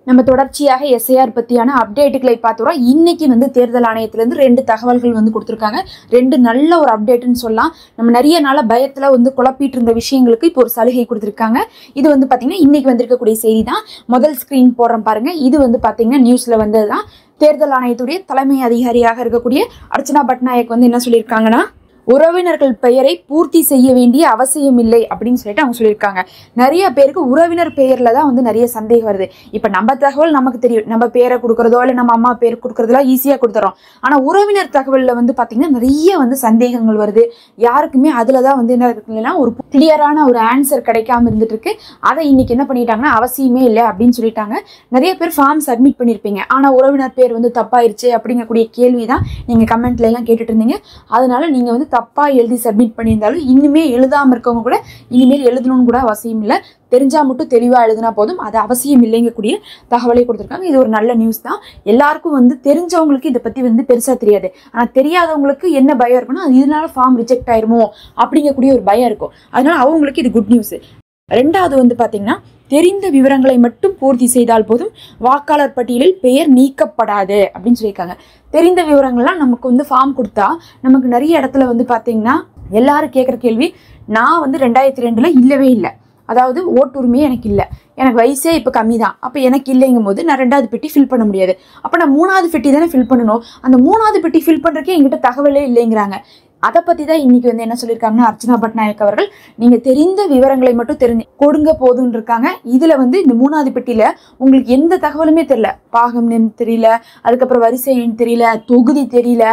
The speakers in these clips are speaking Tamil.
நம்ம தொடர்ச்சியாக எஸ்ஐஆர் பத்தியான அப்டேட்டுகளை பார்த்துறோம். இன்னைக்கு வந்து தேர்தல் ஆணையத்திலிருந்து 2 தகவல்கள் வந்து கொடுத்துருக்காங்க. 2 நல்ல ஒரு அப்டேட்னு சொல்லலாம். நம்ம நிறைய நாள பயத்துல வந்து குழப்பிட்டு இருந்த விஷயங்களுக்கு இப்போ ஒரு சலுகை கொடுத்துருக்காங்க. இது வந்து பாத்தீங்கன்னா இன்னைக்கு வந்திருக்கக்கூடிய செய்தி தான். முதல் ஸ்கிரீன் போடுறோம் பாருங்க. இது வந்து பாத்தீங்கன்னா நியூஸ்ல வந்ததுதான். தேர்தல் ஆணையத்துடைய தலைமை அதிகாரியாக இருக்கக்கூடிய அர்ச்சனா பட்நாயக் வந்து என்ன சொல்லியிருக்காங்கன்னா, உறவினர்கள் பெயரை பூர்த்தி செய்ய வேண்டிய அவசியம் இல்லை அப்படின்னு சொல்லிட்டு அவங்க சொல்லியிருக்காங்க. நிறைய பேருக்கு உறவினர் பெயர்ல தான் வந்து நிறைய சந்தேகம் வருது. இப்ப நம்ம தகவல் நமக்கு தெரியும், நம்ம பேரை கொடுக்கறதோ இல்லை நம்ம அம்மா பேர் கொடுக்கறதெல்லாம் ஈஸியா கொடுத்துறோம். ஆனா உறவினர் தகவல்ல வந்து பாத்தீங்கன்னா நிறைய வந்து சந்தேகங்கள் வருது. யாருக்குமே அதுலதான் வந்து என்ன இருக்குன்னா ஒரு கிளியரான ஒரு ஆன்சர் கிடைக்காம இருந்துட்டு இருக்கு. அதை இன்னைக்கு என்ன பண்ணிட்டாங்கன்னா அவசியமே இல்லை அப்படின்னு சொல்லிட்டாங்க. நிறைய பேர் ஃபார்ம் சப்மிட் பண்ணிருப்பீங்க, ஆனா உறவினர் பேர் வந்து தப்பாயிருச்சு அப்படிங்கக்கூடிய கேள்விதான் நீங்க கமெண்ட்ல எல்லாம் கேட்டுட்டு இருந்தீங்க. அதனால நீங்க வந்து தப்பா எழுதி சப்மிட் பண்ணியிருந்தாலும் இனிமே எழுதாம இருக்கவங்க கூட இனிமேல் எழுதணும்னு கூட அவசியம் இல்லை. தெரிஞ்சா மட்டும் தெளிவா எழுதினா போதும், அது அவசியம் இல்லைங்கக்கூடிய தகவலை கொடுத்துருக்காங்க. இது ஒரு நல்ல நியூஸ் தான். எல்லாருக்கும் வந்து தெரிஞ்சவங்களுக்கு இதை பத்தி வந்து பெருசா தெரியாது. ஆனா தெரியாதவங்களுக்கு என்ன பயம் இருக்குன்னா, இதனால ஃபார்ம் ரிஜெக்ட் ஆயிருமோ அப்படிங்கக்கூடிய ஒரு பயம் இருக்கும். அதனால அவங்களுக்கு இது குட் நியூஸ். ரெண்டாவது வந்து பாத்தீங்கன்னா, தெரிந்த விவரங்களை மட்டும் பூர்த்தி செய்தால் போதும், வாக்காளர் பட்டியலில் பெயர் நீக்கப்படாது அப்படின்னு சொல்லியிருக்காங்க. தெரிந்த விவரங்கள்லாம் நமக்கு வந்து ஃபார்ம் கொடுத்தா நமக்கு நிறைய இடத்துல வந்து பாத்தீங்கன்னா எல்லாரும் கேட்குற கேள்வி, நான் வந்து 2002 இல்லவே இல்லை, அதாவது ஓட்டுரிமையே எனக்கு இல்லை, எனக்கு வயசே இப்போ கம்மி தான், அப்போ எனக்கு இல்லைங்கும் போது நான் 2வது பெட்டி ஃபில் பண்ண முடியாது. அப்போ நான் 3வது பெட்டி தானே ஃபில் பண்ணணும். அந்த 3வது பெட்டி ஃபில் பண்ணுறதுக்கே என்கிட்ட தகவலே இல்லைங்கிறாங்க. அதை பற்றி தான் இன்னைக்கு வந்து என்ன சொல்லியிருக்காங்கன்னா அர்ச்சனா பட்நாயக் அவர்கள், நீங்கள் தெரிந்த விவரங்களை மட்டும் தெரிஞ்சு கொடுங்க போதுன்னு இருக்காங்க. இதில் வந்து இந்த 3வது பெட்டியில் உங்களுக்கு எந்த தகவலுமே தெரியல, பாகம் எண் தெரியல, அதுக்கப்புறம் வரிசை எண் தெரியல, தொகுதி தெரியல,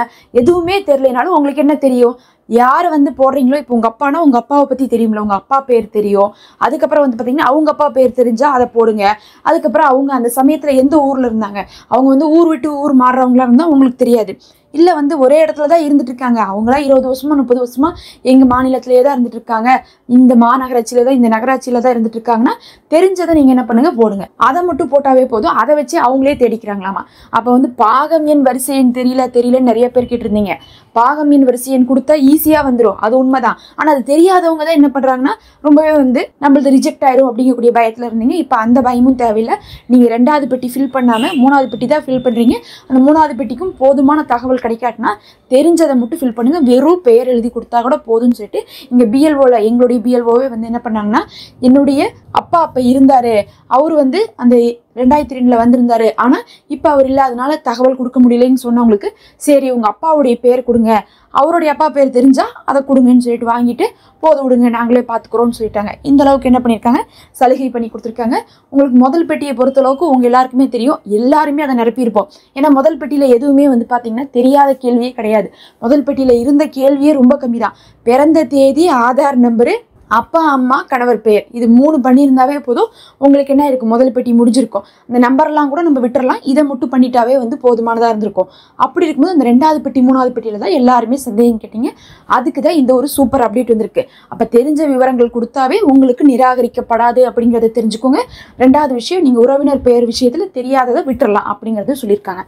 எதுவுமே தெரியலனாலும் உங்களுக்கு என்ன தெரியும், யார் வந்து போடுறீங்களோ, இப்போ உங்கள் அப்பானா உங்கள் அப்பாவை பற்றி தெரியும்ல, உங்கள் அப்பா பேர் தெரியும். அதுக்கப்புறம் வந்து பார்த்தீங்கன்னா அவங்க அப்பா பேர் தெரிஞ்சால் அதை போடுங்க. அதுக்கப்புறம் அவங்க அந்த சமயத்தில் எந்த ஊரில் இருந்தாங்க, அவங்க வந்து ஊர் விட்டு ஊர் மாறுறவங்களா இருந்தால் உங்களுக்கு தெரியாது. இல்லை வந்து ஒரே இடத்துல தான் இருந்துட்டு இருக்காங்க, அவங்களா 20 வருஷமா 30 வருஷமா எங்கள் மாநிலத்திலே தான் இருந்துட்டு இருக்காங்க, இந்த மாநகராட்சியில தான் இந்த நகராட்சியில தான் இருந்துட்டு இருக்காங்கன்னா தெரிஞ்சதை நீங்கள் என்ன பண்ணுங்க போடுங்க. அதை மட்டும் போட்டாவே போதும். அதை வச்சு அவங்களே தேடிக்கிறாங்களாமா. அப்போ வந்து பாகம் எண் வரிசை எண் தெரியலன்னு நிறைய பேர் கேட்டிருந்தீங்க. பாகம் எண் வரிசை எண் கொடுத்தா ஈஸியா வந்துடும், அது உண்மைதான். ஆனா அது தெரியாதவங்க தான் என்ன பண்றாங்கன்னா ரொம்பவே வந்து நம்மளது ரிஜெக்ட் ஆயிரும் அப்படிங்கக்கூடிய பயத்துல இருந்தீங்க. இப்ப அந்த பயமும் தேவையில்லை. நீங்க 2வது பெட்டி ஃபில் பண்ணாம 3வது பெட்டி தான் ஃபில் பண்றீங்க. அந்த 3வது பெட்டிக்கும் போதுமான தகவல் கிடைக்காட்டினா தெரிஞ்சதை மட்டும் ஃபில் பண்ணுங்க. வெறும் பெயர் எழுதி கொடுத்தா கூட போதும்னு சொல்லிட்டு இங்க பிஎல்ஓல எங்களுடைய பிஎல்ஓவே வந்து என்ன பண்ணாங்கன்னா, என்னுடைய அப்பா அப்ப இருந்தாரு, அவர் வந்து அந்த 2002 வந்திருந்தாரு, ஆனா இப்ப அவர் இல்லை, அதனால தகவல் கொடுக்க முடியலன்னு சொன்னவங்களுக்கு சரி உங்க அப்பாவுடைய பேர் கொடுங்க, அவருடைய அப்பா பேர் தெரிஞ்சா அதை கொடுங்கன்னு சொல்லிட்டு வாங்கிட்டு போது விடுங்க நாங்களே பார்த்துக்கிறோம்னு சொல்லிட்டாங்க. இந்த அளவுக்கு என்ன பண்ணியிருக்காங்க, சலுகை பண்ணி கொடுத்துருக்காங்க. உங்களுக்கு முதல் பெட்டியை பொறுத்த அளவுக்கு உங்க எல்லாருக்குமே தெரியும், எல்லாருமே அதை நிரப்பியிருப்போம். ஏன்னா முதல் பெட்டியில எதுவுமே வந்து பாத்தீங்கன்னா தெரியாத கேள்வியே கிடையாது. முதல் பெட்டியில இருந்த கேள்வியே ரொம்ப கம்மி தான். பிறந்த தேதி, ஆதார் நம்பரு, அப்பா அம்மா கணவர் பெயர், இது 3 பண்ணியிருந்தாவே போதும். உங்களுக்கு என்ன இருக்கும், முதல் பெட்டி முடிஞ்சிருக்கும். அந்த நம்பர்லாம் கூட நம்ம விட்டுறலாம், இதை மட்டும் பண்ணிட்டாவே வந்து போதுமானதாக இருந்திருக்கும். அப்படி இருக்கும்போது அந்த 2வது பெட்டி 3வது பெட்டியில தான் எல்லாருமே சந்தேகம் கேட்டீங்க. அதுக்கு தான் இந்த ஒரு சூப்பர் அப்டேட் வந்திருக்கு. அப்போ தெரிஞ்ச விவரங்கள் கொடுத்தாவே உங்களுக்கு நிராகரிக்கப்படாது அப்படிங்கிறத தெரிஞ்சுக்கோங்க. 2வது விஷயம், நீங்கள் உறவினர் பெயர் விஷயத்தில் தெரியாததை விட்டுறலாம் அப்படிங்கிறது சொல்லியிருக்காங்க.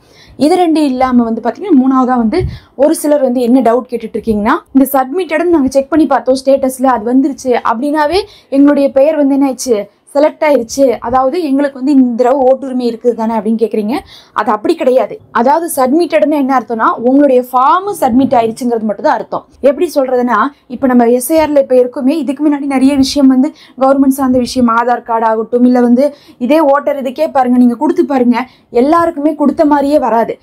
இது 2 இல்லாமல் வந்து பார்த்தீங்கன்னா 3வதாக வந்து ஒரு சிலர் வந்து என்ன டவுட் கேட்டுட்டு இருக்கீங்கன்னா, இந்த சப்மிட்டட்னு நாங்கள் செக் பண்ணி பார்த்தோம் ஸ்டேட்டஸில், அது வந்துருச்சு அப்படின்னாவே எங்களுடைய பெயர் வந்து என்ன ஆயிடுச்சு, செலக்ட் ஆயிருச்சு, அதாவது எங்களுக்கு வந்து இந்த தடவை ஓட்டுரிமை இருக்குது தானே அப்படின்னு கேட்குறீங்க. அது அப்படி கிடையாது. அதாவது சப்மிட்டட்னு என்ன அர்த்தம்னா உங்களுடைய ஃபார்ம் சப்மிட் ஆயிடுச்சுங்கிறது மட்டும் தான் அர்த்தம். எப்படி சொல்றதுன்னா, இப்போ நம்ம எஸ்ஐஆர்ல இப்போ இருக்குமே, இதுக்கு முன்னாடி நிறைய விஷயம் வந்து கவர்மெண்ட் சார்ந்த விஷயம், ஆதார் கார்டு ஆகட்டும், இல்லை வந்து இதே ஓட்டர் இதுக்கே பாருங்க, நீங்க கொடுத்து பாருங்க, எல்லாருக்குமே கொடுத்த மாதிரியே வராது.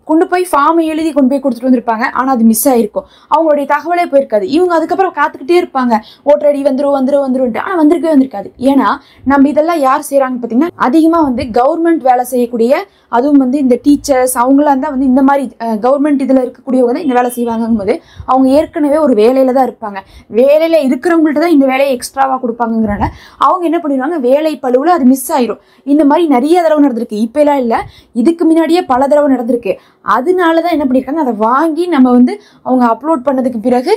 கொண்டு போய் ஃபார்மை எழுதி கொண்டு போய் கொடுத்துட்டு வந்திருப்பாங்க, ஆனால் அது மிஸ் ஆயிருக்கும், அவங்களுடைய தகவலே போயிருக்காது. இவங்க அதுக்கப்புறம் காத்துக்கிட்டே இருப்பாங்க, ஓட்டர் ஐடி வந்துருன்ட்டு, ஆனால் வந்திருக்கவே வந்திருக்காது. ஏன்னா நம்ம இதெல்லாம் யார் செய்யறாங்க பார்த்தீங்கன்னா, அதிகமாக வந்து கவர்மெண்ட் வேலை செய்யக்கூடிய, அதுவும் வந்து இந்த டீச்சர்ஸ் அவங்களாம் தான் வந்து இந்த மாதிரி கவர்மெண்ட் இதில் இருக்கக்கூடியவங்க தான் இந்த வேலை செய்வாங்கும் போது அவங்க ஏற்கனவே ஒரு வேலையில தான் இருப்பாங்க. வேலையில இருக்கிறவங்கள்ட்ட தான் இந்த வேலையை எக்ஸ்ட்ராவாக கொடுப்பாங்கிறனால அவங்க என்ன பண்ணிடுவாங்க, வேலை பழுவில் அது மிஸ் ஆயிரும். இந்த மாதிரி நிறைய தடவை நடந்திருக்கு. இப்போ எல்லாம் இல்லை, இதுக்கு முன்னாடியே பல தடவை நடந்திருக்கு. அதனால தான் என்ன பண்ணியிருக்காங்க, அதை வாங்கி நம்ம வந்து அவங்க அப்லோட் பண்ணதுக்கு பிறகு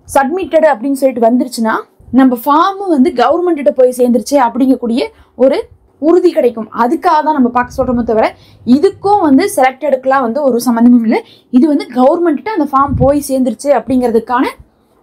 சப்மிட்டட் அப்படின்னு சொல்லிட்டு வந்துருச்சுன்னா நம்ம ஃபார்மும் வந்து கவர்மெண்ட்ட போய் சேர்ந்துருச்சு அப்படிங்கக்கூடிய ஒரு உறுதி கிடைக்கும். அதுக்காக தான் நம்ம பார்க்க சொல்றோமே தவிர இதுக்கும் வந்து செலக்டடுக்குலாம் வந்து ஒரு சம்மந்தமும் இல்லை. இது வந்து கவர்மெண்ட்ட அந்த ஃபார்ம் போய் சேர்ந்துருச்சு அப்படிங்கிறதுக்கான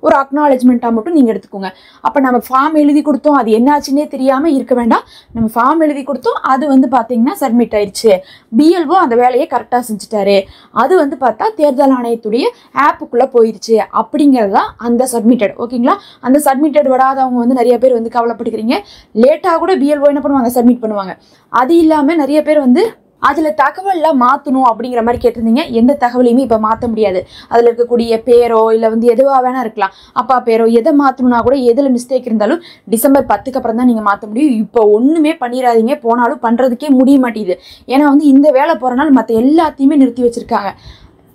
ஒரு அக்னாலஜ்மெண்ட்டாக மட்டும் நீங்கள் எடுத்துக்கோங்க. அப்போ நம்ம ஃபார்ம் எழுதி கொடுத்தோம், அது என்னாச்சுன்னே தெரியாமல் இருக்க வேண்டாம். நம்ம ஃபார்ம் எழுதி கொடுத்தோம், அது வந்து பார்த்தீங்கன்னா சப்மிட் ஆயிடுச்சு, பிஎல்ஓ அந்த வேலையை கரெக்டாக செஞ்சுட்டாரு, அது வந்து பார்த்தா தேர்தல் ஆணையத்துடைய ஆப்புக்குள்ளே போயிடுச்சு அப்படிங்கிறது தான் அந்த சப்மிட்டட். ஓகேங்களா? அந்த சப்மிட்டட் விடாதவங்க வந்து நிறைய பேர் வந்து கவலைப்படுக்கிறீங்க. லேட்டாக கூட பிஎல்ஓ என்ன பண்ணுவாங்க, சப்மிட் பண்ணுவாங்க. அது இல்லாமல் நிறைய பேர் வந்து அதில் தகவலில் மாற்றணும் அப்படிங்கிற மாதிரி கேட்டிருந்தீங்க. எந்த தகவலையுமே இப்போ மாற்ற முடியாது. அதில் இருக்கக்கூடிய பேரோ இல்லை வந்து எதுவாக வேணா இருக்கலாம், அப்பா பேரோ, எதை மாற்றணும்னா கூட எதில் மிஸ்டேக் இருந்தாலும் டிசம்பர் 10க்கு அப்புறம் தான் நீங்கள் மாற்ற முடியும். இப்போ ஒன்றுமே பண்ணிடாதீங்க, போனாலும் பண்ணுறதுக்கே முடிய மாட்டேங்குது. ஏன்னா வந்து இந்த வேலை போகிறனால மற்ற எல்லாத்தையுமே நிறுத்தி வச்சுருக்காங்க.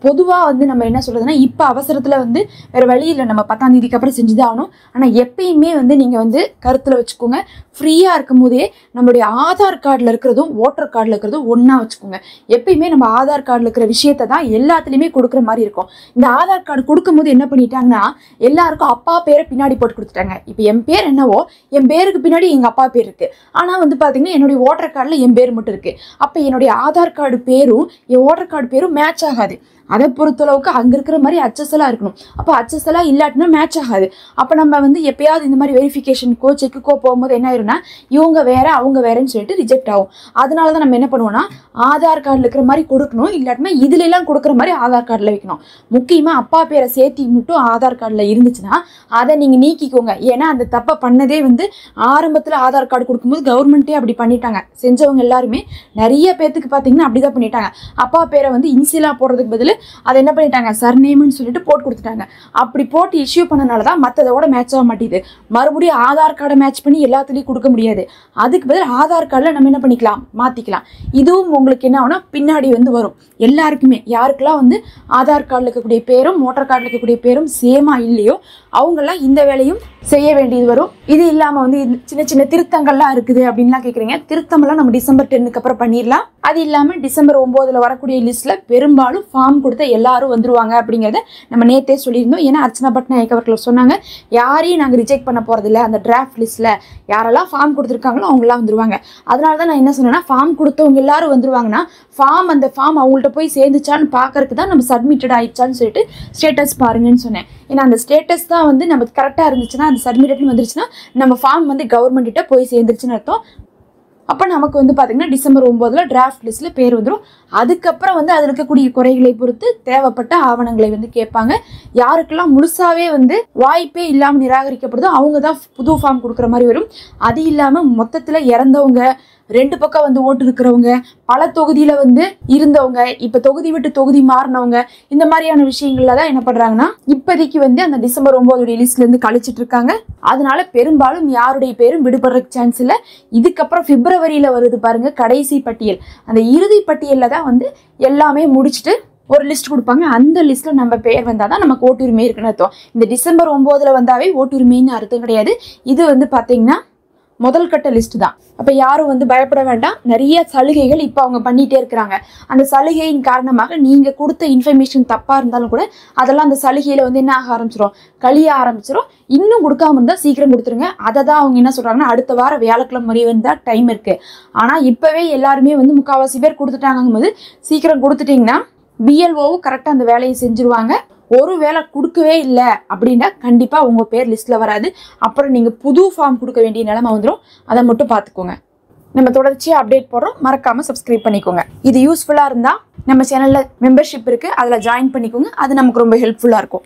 பொதுவாக வந்து நம்ம என்ன சொல்கிறதுனா, இப்போ அவசரத்தில் வந்து வேறு வழி இல்லை, நம்ம 10ஆம் தேதிக்கு அப்புறம் செஞ்சுதான் ஆகணும். ஆனால் எப்பயுமே வந்து நீங்கள் வந்து கருத்தில் வச்சுக்கோங்க, ஃப்ரீயாக இருக்கும் போதே நம்மளுடைய ஆதார் கார்டில் இருக்கிறதும் ஓட்டர் கார்டில் இருக்கிறதும் ஒன்றா வச்சுக்கோங்க. எப்பயுமே நம்ம ஆதார் கார்டில் இருக்கிற விஷயத்தை தான் எல்லாத்துலேயுமே கொடுக்குற மாதிரி இருக்கும். இந்த ஆதார் கார்டு கொடுக்கும்போது என்ன பண்ணிட்டாங்கன்னா, எல்லாருக்கும் அப்பா பேரை பின்னாடி போட்டு கொடுத்துட்டாங்க. இப்போ என் பேர் என்னவோ என் பேருக்கு பின்னாடி எங்கள் அப்பா பேர் இருக்குது. ஆனால் வந்து பார்த்தீங்கன்னா என்னுடைய ஓட்டர் கார்டில் என் பேர் மட்டும் இருக்குது. அப்போ என்னுடைய ஆதார் கார்டு பேரும் என் ஓட்டர் கார்டு பேரும் மேட்ச் ஆகாது. அதை பொறுத்தளவுக்கு அங்கே இருக்கிற மாதிரி அச்சஸலாக இருக்கணும். அப்போ அச்சஸலாக இல்லாட்டினா மேட்ச் ஆகாது. அப்போ நம்ம வந்து எப்பயாவது இந்த மாதிரி வெரிஃபிகேஷனுக்கோ செக்குக்கோ போகும்போது என்ன ஆயிரும்னா, இவங்க வேற அவங்க வேறன்னு சொல்லிட்டு ரிஜெக்ட் ஆகும். அதனால தான் நம்ம என்ன பண்ணுவோம்னா, ஆதார் கார்டில் இருக்கிற மாதிரி கொடுக்கணும், இல்லாட்டினா இதுலலாம் கொடுக்குற மாதிரி ஆதார் கார்டில் வைக்கணும். முக்கியமாக அப்பா பேரை சேர்த்தி மட்டும் ஆதார் கார்டில் இருந்துச்சுன்னா அதை நீங்கள் நீக்கிக்கோங்க. ஏன்னா அந்த தப்பை பண்ணதே வந்து ஆரம்பத்தில் ஆதார் கார்டு கொடுக்கும்போது கவர்மெண்ட்டே அப்படி பண்ணிட்டாங்க. செஞ்சவங்க எல்லாருமே நிறைய பேர்த்துக்கு பார்த்தீங்கன்னா அப்படி தான் பண்ணிட்டாங்க. அப்பா பேரை வந்து இன்சிலாக போடுறதுக்கு பதில் அதை என்ன பண்ணிட்டாங்க, சர்நேம்னு சொல்லிட்டு போட்டு கொடுத்துட்டாங்க. அப்படி போட்டு இஷ்யூ பண்ணனால தான் மற்றதோட மேட்ச் ஆக மாட்டேது. மறுபடியும் ஆதார் கார்டை மேட்ச் பண்ணி எல்லாத்துலேயும் கொடுக்க முடியாது. அதுக்கு பதில் ஆதார் கார்டில் நம்ம என்ன பண்ணிக்கலாம், மாற்றிக்கலாம். இதுவும் உங்களுக்கு என்ன ஆகும்னா பின்னாடி வந்து வரும். எல்லாருக்குமே யாருக்கெல்லாம் வந்து ஆதார் கார்டில் இருக்கக்கூடிய பேரும் ஓட்டர் கார்டில் இருக்கக்கூடிய பேரும் சேமாக இல்லையோ அவங்கெல்லாம் இந்த வேலையும் செய்ய வேண்டியது வரும். இது இல்லாமல் வந்து சின்ன சின்ன திருத்தங்கள்லாம் இருக்குது அப்படின்லாம் கேட்குறீங்க. திருத்தமெல்லாம் நம்ம டிசம்பர் 10க்கு அப்புறம் பண்ணிடலாம். அது இல்லாமல் டிசம்பர் 9 வரக்கூடிய லிஸ்ட்டில் பெரும்பாலும் ஃபார்ம் கொடுத்த எல்லாரும் வந்துருவாங்க அப்படிங்கிறத நம்ம நேற்றே சொல்லியிருந்தோம். ஏன்னா அர்ச்சனா பட்நாயக் அவர்கள் சொன்னாங்க, யாரையும் நாங்கள் ரிஜெக்ட் பண்ண போகிறதில்ல, அந்த டிராஃப்ட் லிஸ்ட்டில் யாரெல்லாம் ஃபார்ம் கொடுத்துருக்காங்களோ அவங்களாம் வந்துருவாங்க. அதனால தான் நான் என்ன சொன்னேன்னா, ஃபார்ம் கொடுத்தவங்க எல்லாரும் வந்துருவாங்கன்னா அந்த ஃபார்ம் அவங்கள்ட்ட போய் சேர்ந்துச்சான்னு பார்க்கறதுக்கு தான் நம்ம சப்மிட்டட் ஆயிடுச்சான்னு சொல்லிட்டு ஸ்டேட்டஸ் பாருங்கன்னு சொன்னேன். ஏன்னா அந்த ஸ்டேட்டஸ் தான் வந்து நம்ம கரெக்டாக இருந்துச்சுன்னா, அந்த சப்மிட்டட்னு வந்துருச்சுன்னா நம்ம ஃபார்ம் வந்து கவர்மெண்ட் கிட்ட போய் சேர்ந்துருச்சுன்னு அர்த்தம். அப்போ நமக்கு வந்து பார்த்தீங்கன்னா டிசம்பர் 9 டிராஃப்ட் லிஸ்ட்டில் பேர் வந்துடும். அதுக்கப்புறம் வந்து அதில் இருக்கக்கூடிய குறைகளை பொறுத்து தேவைப்பட்ட ஆவணங்களை வந்து கேட்பாங்க. யாருக்கெல்லாம் முழுசாகவே வந்து வாய்ப்பே இல்லாமல் நிராகரிக்கப்படுதோ அவங்க தான் புது ஃபார்ம் கொடுக்குற மாதிரி வரும். அது இல்லாமல் மொத்தத்தில் இறந்தவங்க, 2 பக்கம் வந்து ஓட்டு இருக்கிறவங்க, பல தொகுதியில் வந்து இருந்தவங்க, இப்போ தொகுதி விட்டு தொகுதி மாறினவங்க, இந்த மாதிரியான விஷயங்கள்ல தான் என்ன பண்ணுறாங்கன்னா இப்போதைக்கு வந்து அந்த டிசம்பர் 9 லிஸ்ட்லேருந்து கழிச்சிட்டு இருக்காங்க. அதனால பெரும்பாலும் யாருடைய பேரும் விடுபடுறதுக்கு சான்ஸ் இல்லை. இதுக்கப்புறம் பிப்ரவரியில் வருது பாருங்க கடைசி பட்டியல். அந்த இறுதி பட்டியலில் தான் வந்து எல்லாமே முடிச்சுட்டு ஒரு லிஸ்ட் கொடுப்பாங்க. அந்த லிஸ்ட்டில் நம்ம பேர் வந்தால் தான் நமக்கு ஓட்டுரிமை இருக்குன்னு அர்த்தம். இந்த டிசம்பர் 9 வந்தாவே ஓட்டுரிமைன்னு அர்த்தம் கிடையாது. இது வந்து பார்த்தீங்கன்னா முதல் கட்ட லிஸ்ட் தான். அப்போ யாரும் வந்து பயப்பட வேண்டாம். நிறைய சலுகைகள் இப்போ அவங்க பண்ணிகிட்டே இருக்கிறாங்க. அந்த சலுகையின் காரணமாக நீங்கள் கொடுத்த இன்ஃபர்மேஷன் தப்பாக இருந்தாலும் கூட அதெல்லாம் அந்த சலுகையில் வந்து என்ன ஆக ஆரம்பிச்சிடும், கழிய ஆரம்பிச்சிடும். இன்னும் கொடுக்காம இருந்தால் சீக்கிரம் கொடுத்துருங்க. அதை தான் அவங்க என்ன சொல்கிறாங்கன்னா, அடுத்த வாரம் வியாழக்கிழமை வரை வந்தால் டைம் இருக்குது. ஆனால் இப்போவே எல்லாருமே வந்து முக்கால்வாசி பேர் கொடுத்துட்டாங்கும் போது சீக்கிரம் கொடுத்துட்டிங்கன்னா பிஎல்ஓவும் கரெக்டாக அந்த வேலையை செஞ்சுருவாங்க. ஒரு வேலை கொடுக்கவே இல்லை அப்படின்னா கண்டிப்பாக உங்கள் பேர் லிஸ்ட்டில் வராது. அப்புறம் நீங்கள் புது ஃபார்ம் கொடுக்க வேண்டிய நிலைமை வந்துடும். அதை மட்டும் பார்த்துக்கோங்க. நம்ம தொடர்ச்சியாக அப்டேட் போடுறோம், மறக்காமல் சப்ஸ்கிரைப் பண்ணிக்கோங்க. இது யூஸ்ஃபுல்லாக இருந்தால் நம்ம சேனலில் மெம்பர்ஷிப் இருக்குது, அதில் ஜாயின் பண்ணிக்கோங்க. அது நமக்கு ரொம்ப ஹெல்ப்ஃபுல்லாக இருக்கும்.